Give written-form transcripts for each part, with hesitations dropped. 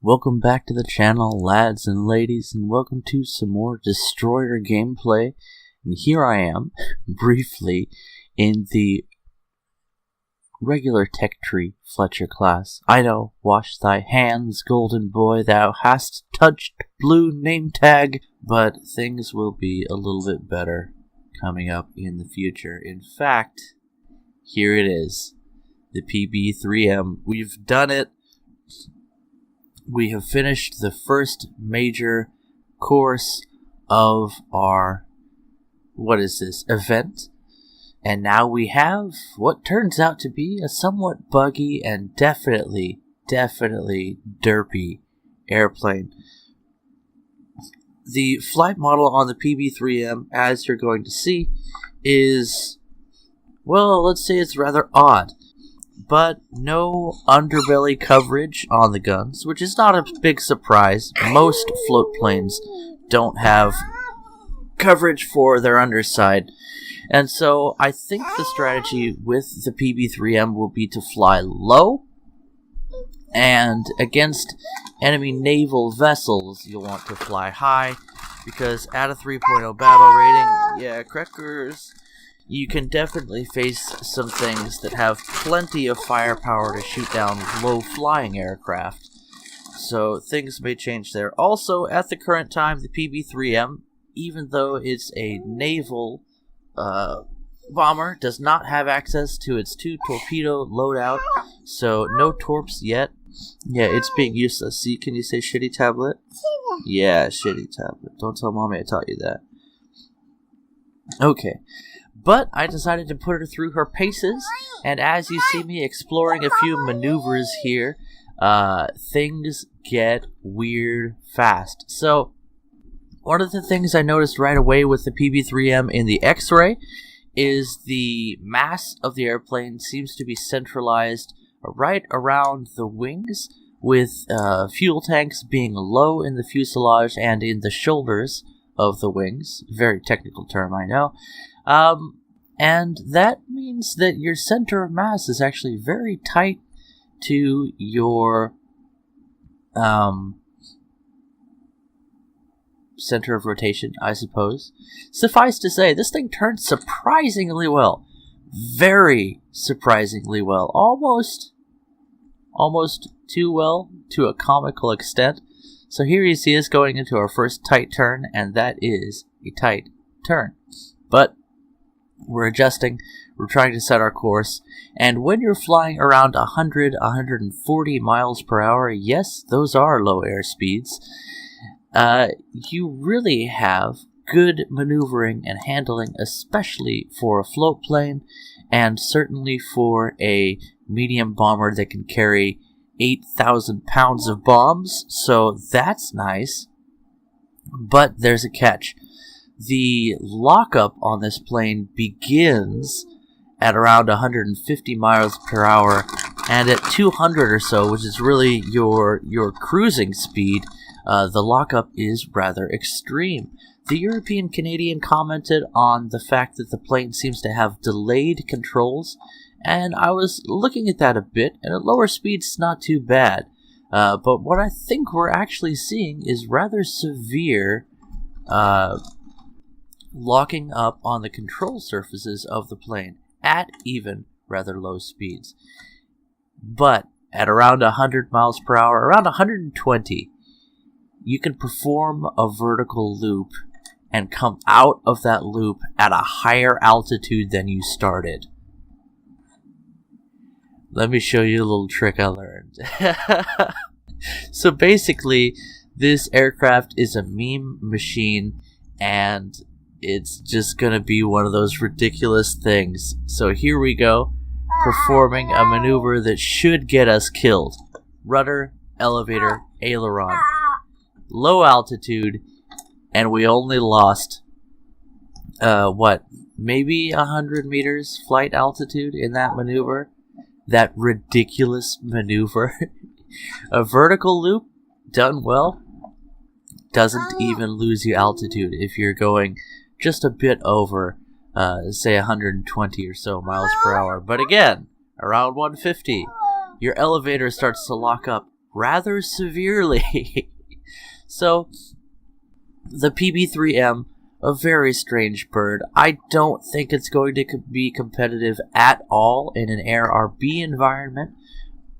Welcome back to the channel, lads and ladies, and welcome to some more Destroyer gameplay. And here I am, briefly, in the regular Tech Tree Fletcher class. I know, wash thy hands, golden boy, thou hast touched blue name tag, but things will be a little bit better coming up in the future. In fact, here it is, the TB3M. We've done it. We have finished the first major course of our, event. And now we have what turns out to be a somewhat buggy and definitely derpy airplane. The flight model on the TB3M, as you're going to see, is, well, let's say it's rather odd. But no underbelly coverage on the guns, which is not a big surprise. Most float planes don't have coverage for their underside. And so I think the strategy with the TB3M will be to fly low, and against enemy naval vessels you'll want to fly high, because at a 3.0 battle rating, yeah, crackers, you can definitely face some things that have plenty of firepower to shoot down low-flying aircraft. So things may change there. Also, at the current time, the TB3M, even though it's a naval bomber, does not have access to its 2 torpedo loadout, so no torps yet. Yeah, it's being useless. See, can you say shitty tablet? Yeah, shitty tablet. Don't tell mommy I taught you that. Okay. But I decided to put her through her paces, and as you see me exploring a few maneuvers here, things get weird fast. So, one of the things I noticed right away with the TB3M in the X-ray is the mass of the airplane seems to be centralized right around the wings, with fuel tanks being low in the fuselage and in the shoulders of the wings. Very technical term, I know. And that means that your center of mass is actually very tight to your center of rotation, I suppose. Suffice to say, this thing turned surprisingly well. Very surprisingly well. Almost too well, to a comical extent. So here you see us going into our first tight turn, and that is a tight turn. But we're adjusting, we're trying to set our course, and when you're flying around 140 miles per hour, yes, those are low air speeds, you really have good maneuvering and handling, especially for a float plane, and certainly for a medium bomber that can carry 8,000 pounds of bombs, so that's nice. But there's a catch. The lockup on this plane begins at around 150 miles per hour, and at 200 or so, which is really your cruising speed, the lockup is rather extreme. The European Canadian commented on the fact that the plane seems to have delayed controls, and I was looking at that a bit, and at lower speeds it's not too bad. But what I think we're actually seeing is rather severe locking up on the control surfaces of the plane at even rather low speeds. But at around 100 miles per hour, around 120, you can perform a vertical loop and come out of that loop at a higher altitude than you started. Let me show you a little trick I learned. So basically, this aircraft is a meme machine, and it's just gonna be one of those ridiculous things. So here we go, performing a maneuver that should get us killed. Rudder, elevator, aileron. Low altitude, and we only lost, maybe 100 meters flight altitude in that maneuver? That ridiculous maneuver. A vertical loop, done well, doesn't even lose you altitude if you're going just a bit over, say 120 or so miles per hour. But again, around 150, your elevator starts to lock up rather severely. So, the TB3M, a very strange bird. I don't think it's going to be competitive at all in an air RB environment,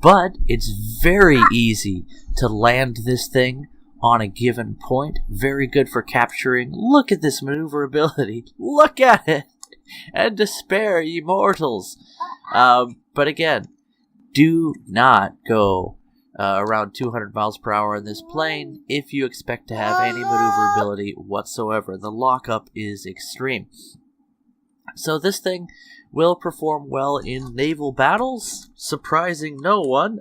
but it's very easy to land this thing on a given point. Very good for capturing. Look at this maneuverability. Look at it! And despair, ye mortals. But again, do not go around 200 miles per hour in this plane if you expect to have any maneuverability whatsoever. The lockup is extreme. So this thing will perform well in naval battles, surprising no one,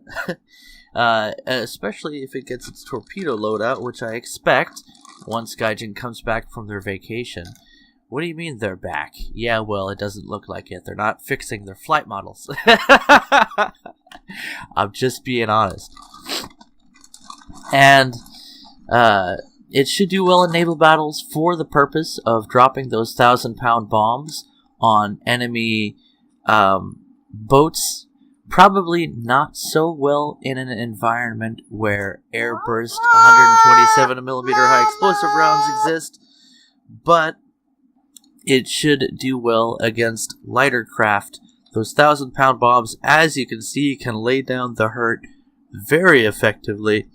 especially if it gets its torpedo loadout, which I expect once Gaijin comes back from their vacation. What do you mean they're back? Yeah, well, it doesn't look like it. They're not fixing their flight models. I'm just being honest. And it should do well in naval battles for the purpose of dropping those 1,000-pound bombs on enemy boats. Probably not so well in an environment where airburst 127mm high explosive rounds exist, but it should do well against lighter craft. Those 1,000-pound bombs, as you can see, can lay down the hurt very effectively.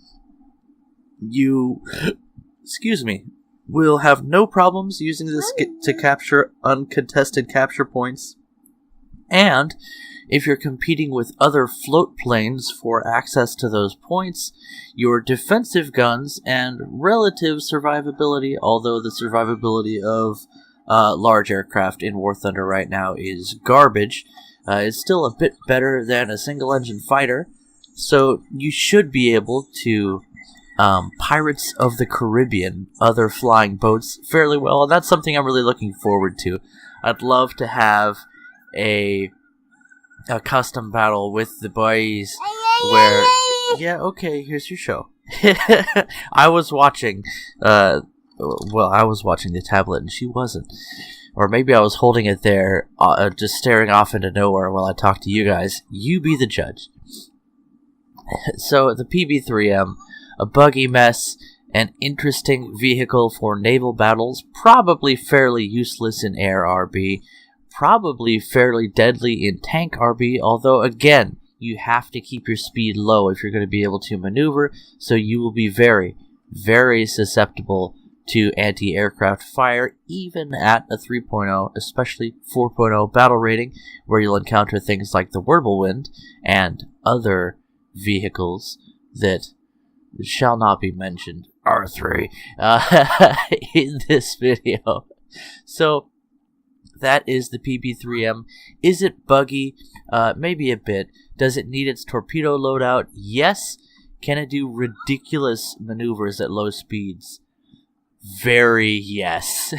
You, will have no problems using this to capture uncontested capture points. And if you're competing with other float planes for access to those points, your defensive guns and relative survivability, although the survivability of large aircraft in War Thunder right now is garbage, it's still a bit better than a single-engine fighter, so you should be able to Pirates of the Caribbean, other flying boats, fairly well, and that's something I'm really looking forward to. I'd love to have a custom battle with the boys where... Yeah, okay, here's your show. I was watching... I was watching the tablet and she wasn't. Or maybe I was holding it there, just staring off into nowhere while I talked to you guys. You be the judge. So, the TB3M, a buggy mess, an interesting vehicle for naval battles, probably fairly useless in air RB, probably fairly deadly in tank RB, although again, you have to keep your speed low if you're going to be able to maneuver, so you will be very, very susceptible to anti-aircraft fire, even at a 3.0, especially 4.0 battle rating, where you'll encounter things like the Whirlwind and other vehicles that shall not be mentioned, R3, in this video. So, that is the TB3M. Is it buggy? Maybe a bit. Does it need its torpedo loadout? Yes. Can it do ridiculous maneuvers at low speeds? Very yes.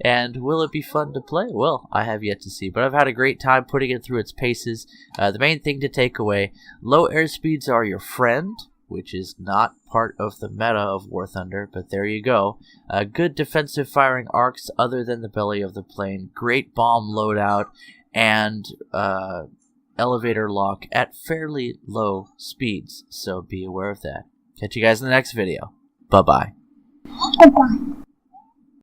And will it be fun to play? Well, I have yet to see, but I've had a great time putting it through its paces. The main thing to take away, low airspeeds are your friend, which is not part of the meta of War Thunder, but there you go. Good defensive firing arcs other than the belly of the plane, great bomb loadout, and elevator lock at fairly low speeds, so be aware of that. Catch you guys in the next video. Bye-bye. Goodbye.